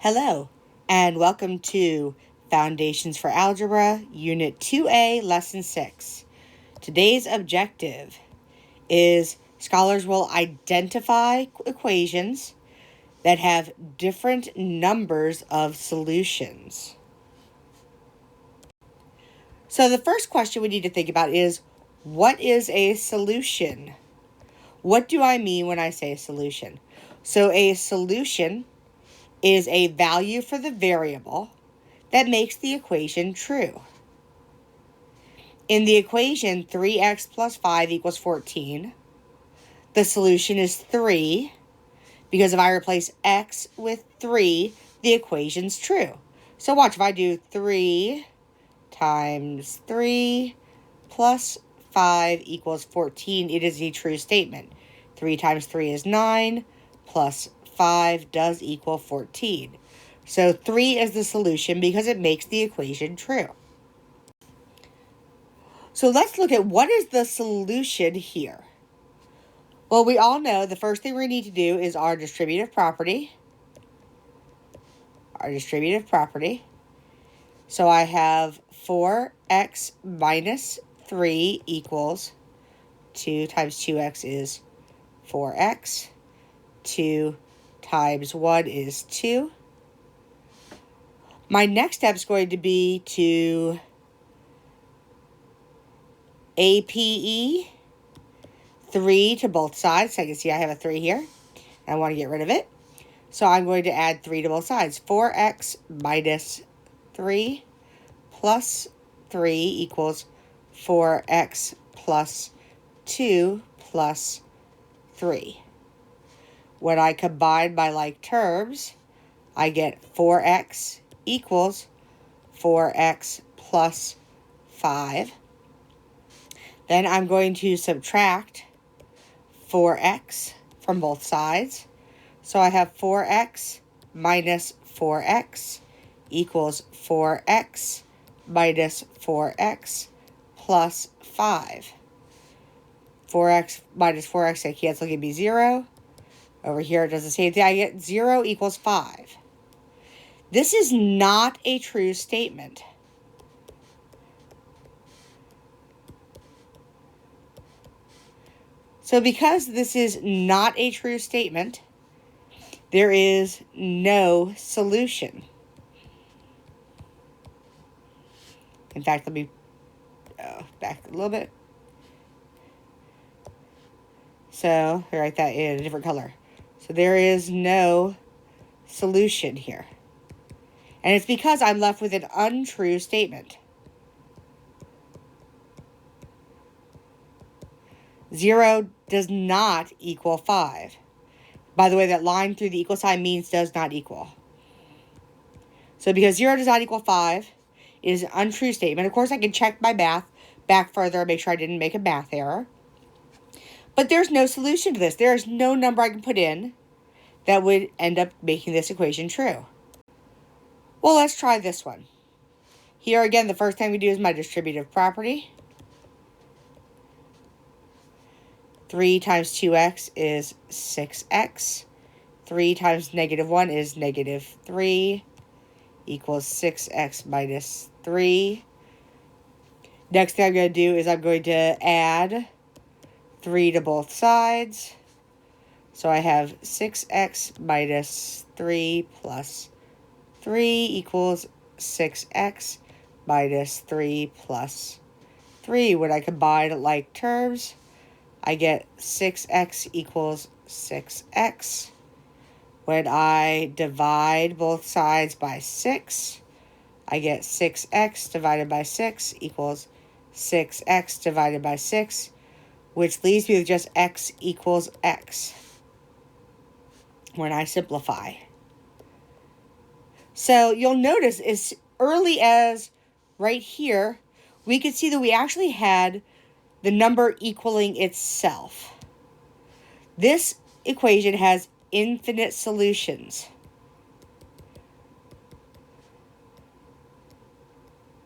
Hello, and welcome to Foundations for Algebra, Unit 2A, Lesson 6. Today's objective is scholars will identify equations that have different numbers of solutions. So the first question we need to think about is, what is a solution? What do I mean when I say solution? So a solution is a value for the variable that makes the equation true. In the equation 3x plus 5 equals 14, the solution is 3, because if I replace x with 3, the equation's true. So watch, if I do 3 times 3 plus 5 equals 14, it is a true statement. 3 times 3 is 9, plus 5 does equal 14. So 3 is the solution because it makes the equation true. So let's look at what is the solution here. Well, we all know the first thing we need to do is our distributive property. So I have 4x minus 3 equals 2 times 2x is 4x. 2 times 1 is 2. My next step is going to be to APE 3 to both sides. So I can see I have a 3 here. I want to get rid of it. So I'm going to add 3 to both sides. 4x minus 3 plus 3 equals 4x plus 2 plus 3. When I combine my like terms, I get 4x equals 4x plus 5. Then I'm going to subtract 4x from both sides. So I have 4x minus 4x equals 4x minus 4x plus 5. 4x minus 4x, I cancel, give me 0. Over here, it does the same thing. I get 0 equals 5. This is not a true statement. So because this is not a true statement, there is no solution. In fact, let me back a little bit. So, I write that in a different color. So there is no solution here. And it's because I'm left with an untrue statement. 0 does not equal 5. By the way, that line through the equal sign means does not equal. So because 0 does not equal 5, it is an untrue statement. Of course, I can check my math back further and make sure I didn't make a math error. But there's no solution to this. There is no number I can put in that would end up making this equation true. Well, let's try this one. Here again, the first thing we do is my distributive property. 3 times 2x is 6x. 3 times negative 1 is negative 3 equals 6x minus 3. Next thing I'm going to do is I'm going to add 3 to both sides. So I have 6x minus 3 plus 3 equals 6x minus 3 plus 3. When I combine like terms, I get 6x equals 6x. When I divide both sides by 6, I get 6x divided by 6 equals 6x divided by 6, which leaves me with just x equals x when I simplify. So you'll notice as early as right here, we could see that we actually had the number equaling itself. This equation has infinite solutions.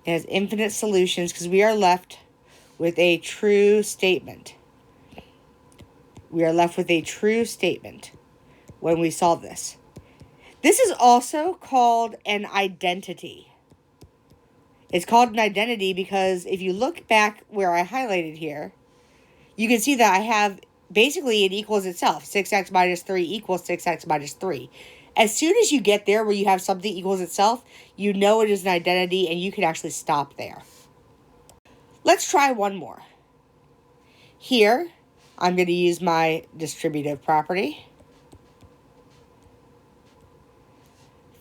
It has infinite solutions because we are left with a true statement. We are left with a true statement when we solve this. This is also called an identity. It's called an identity because if you look back where I highlighted here, you can see that I have basically it equals itself. 6x minus 3 equals 6x minus 3. As soon as you get there where you have something equals itself, you know it is an identity and you can actually stop there. Let's try one more. Here, I'm going to use my distributive property.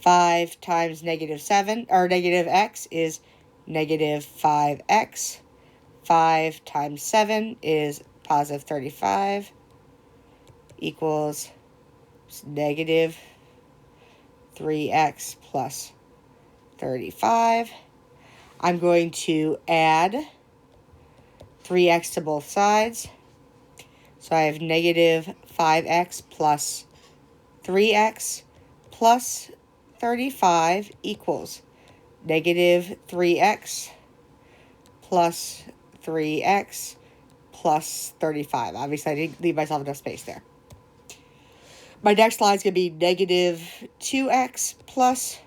5 times negative 7, or negative x, is negative 5x. 5 times 7 is positive 35 equals negative 3x plus 35. I'm going to add 3x to both sides. So I have negative 5x plus 3x plus 35 equals negative 3x plus 3x plus 35. Obviously, I didn't leave myself enough space there. My next line is going to be negative 2x plus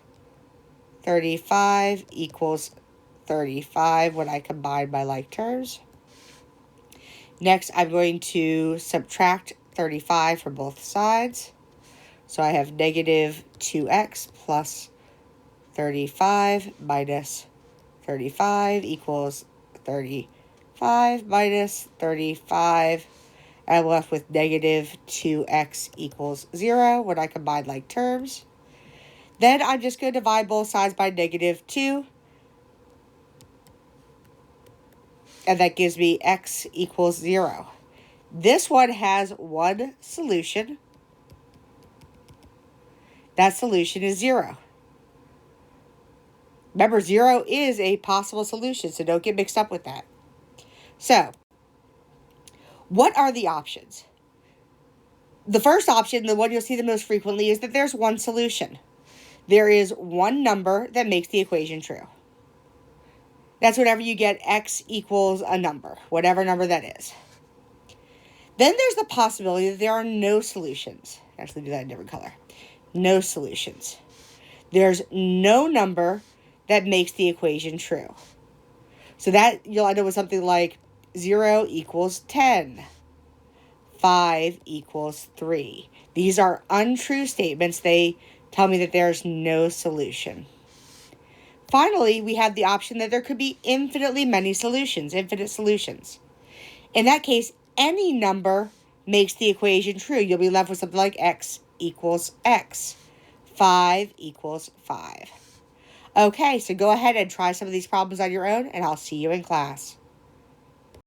35 equals 35 when I combine my like terms. Next, I'm going to subtract 35 from both sides. So I have negative 2x plus 35 minus 35 equals 35 minus 35. I'm left with negative 2x equals 0 when I combine like terms. Then I'm just going to divide both sides by negative 2. And that gives me x equals 0. This one has one solution. That solution is 0. Remember, 0 is a possible solution, so don't get mixed up with that. So, what are the options? The first option, the one you'll see the most frequently, is that there's one solution. There is one number that makes the equation true. That's whenever you get x equals a number, whatever number that is. Then there's the possibility that there are no solutions. Actually, do that in a different color. No solutions. There's no number that makes the equation true. So that you'll end up with something like 0 equals 10. 5 equals 3. These are untrue statements. They tell me that there's no solution. Finally, we have the option that there could be infinitely many solutions, infinite solutions. In that case, any number makes the equation true. You'll be left with something like x equals x. 5 equals 5. Okay, so go ahead and try some of these problems on your own, and I'll see you in class.